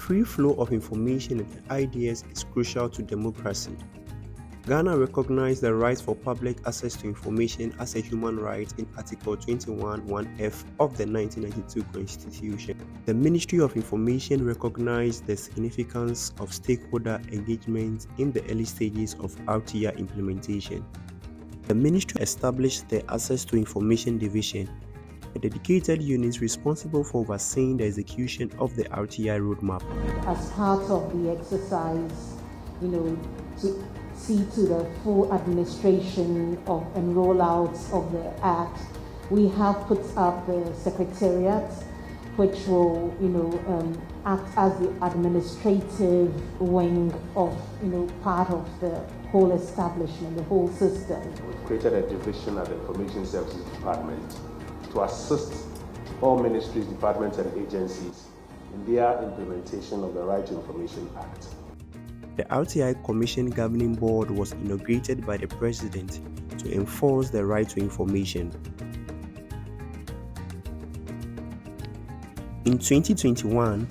free flow of information and ideas is crucial to democracy. Ghana recognized the right for public access to information as a human right in Article 21(1)(f) of the 1992 Constitution. The Ministry of Information recognized the significance of stakeholder engagement in the early stages of RTI implementation. The ministry established the Access to Information Division, a dedicated unit responsible for overseeing the execution of the RTI roadmap. As part of the exercise, to see to the full administration of and rollouts of the Act, we have put up the Secretariat, which will, act as the administrative wing of, part of the whole establishment, the whole system. We've created a division at the Information Services Department to assist all ministries, departments, and agencies in their implementation of the Right to Information Act. The RTI Commission Governing Board was inaugurated by the President to enforce the right to information. In 2021,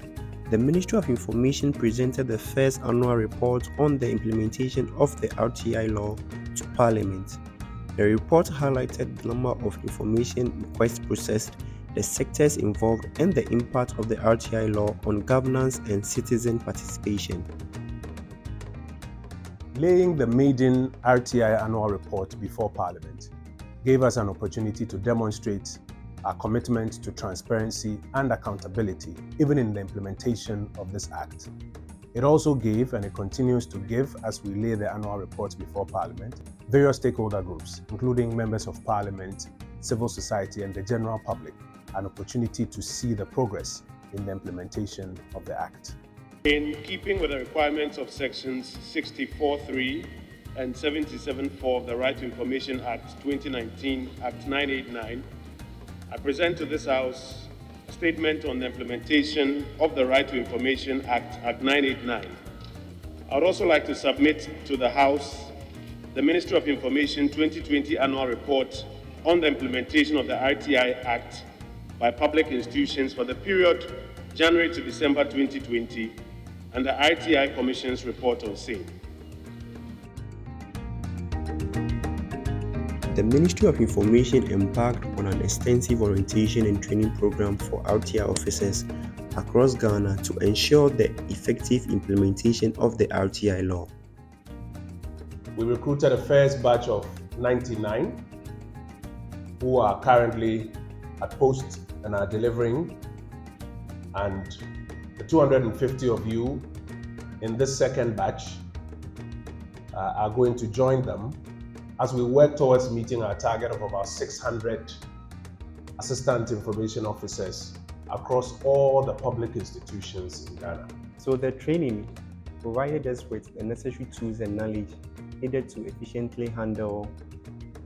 the Ministry of Information presented the first annual report on the implementation of the RTI law to Parliament. The report highlighted the number of information requests processed, the sectors involved, and the impact of the RTI law on governance and citizen participation. Laying the maiden RTI annual report before Parliament gave us an opportunity to demonstrate our commitment to transparency and accountability, even in the implementation of this Act. It also gave, and it continues to give as we lay the annual report before Parliament, various stakeholder groups, including members of Parliament, civil society, and the general public, an opportunity to see the progress in the implementation of the Act. In keeping with the requirements of Sections 64(3) and 77(4) of the Right to Information Act 2019, Act 989, I present to this House a statement on the implementation of the Right to Information Act, Act 989. I would also like to submit to the House the Ministry of Information 2020 Annual Report on the implementation of the RTI Act by public institutions for the period January to December 2020, and the RTI Commission's report on same. The Ministry of Information embarked on an extensive orientation and training program for RTI officers across Ghana to ensure the effective implementation of the RTI law. We recruited a first batch of 99 who are currently at post and are delivering, and the 250 of you in this second batch are going to join them as we work towards meeting our target of about 600 assistant information officers across all the public institutions in Ghana. So the training provided us with the necessary tools and knowledge needed to efficiently handle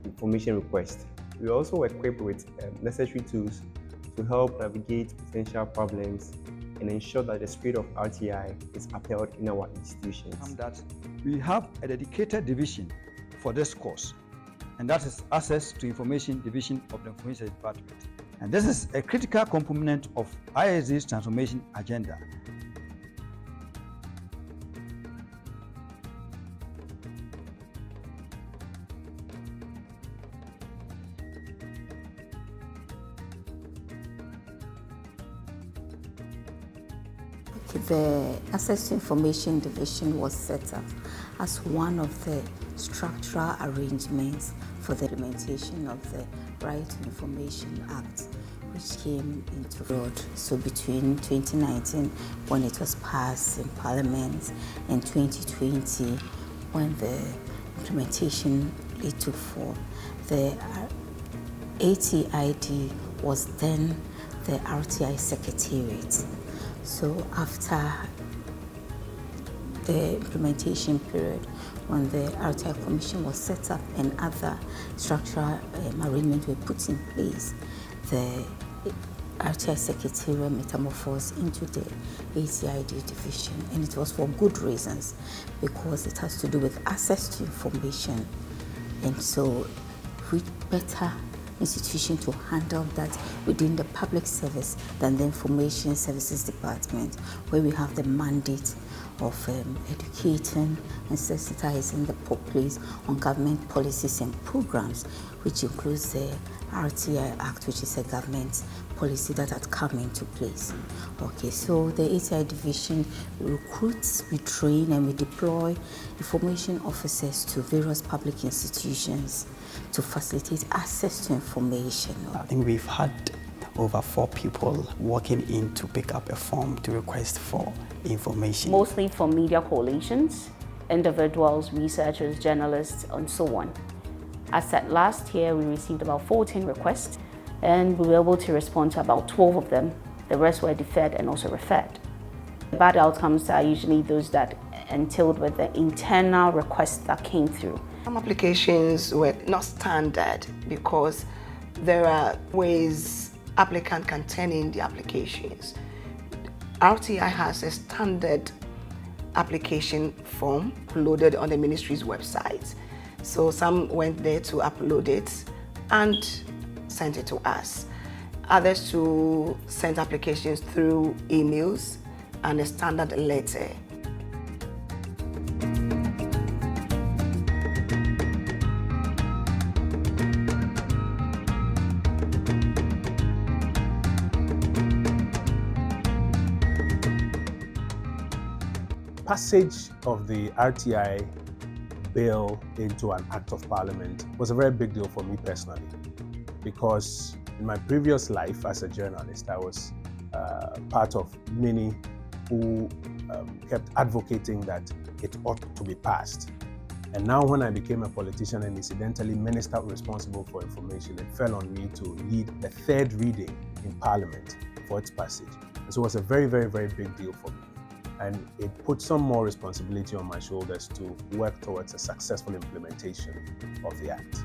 information requests. We also equipped with necessary tools to help navigate potential problems and ensure that the spirit of RTI is upheld in our institutions. That we have a dedicated division for this course, and that is Access to Information Division of the Information Department. And this is a critical component of ISD's transformation agenda. The Access to Information Division was set up as one of the structural arrangements for the implementation of the Right to Information Act, which came into force. So between 2019, when it was passed in Parliament, and 2020, when the implementation took form, the ATID was then the RTI Secretariat. So after the implementation period, when the RTI Commission was set up and other structural arrangements were put in place, the RTI Secretariat metamorphosed into the ATID division, and it was for good reasons, because it has to do with access to information, and so we better institution to handle that within the public service than the Information Services Department, where we have the mandate of educating and sensitizing the populace on government policies and programs, which includes the RTI Act, which is a government policy that had come into place. Okay, so the ATI division recruits, we train and we deploy information officers to various public institutions to facilitate access to information. I think we've had over 4 people walking in to pick up a form to request for information. Mostly from media coalitions, individuals, researchers, journalists, and so on. As at last year, we received about 14 requests, and we were able to respond to about 12 of them. The rest were deferred and also referred. The bad outcomes are usually those that entailed with the internal requests that came through. Some applications were not standard because there are ways applicant can turn in the applications. RTI has a standard application form loaded on the ministry's website. So some went there to upload it and sent it to us. Others to send applications through emails and a standard letter. Passage of the RTI bill into an act of parliament was a very big deal for me personally, because in my previous life as a journalist, I was part of many who kept advocating that it ought to be passed. And now when I became a politician and incidentally minister responsible for information, it fell on me to lead the 3rd reading in parliament for its passage. And so it was a very, very, very big deal for me. And it put some more responsibility on my shoulders to work towards a successful implementation of the Act.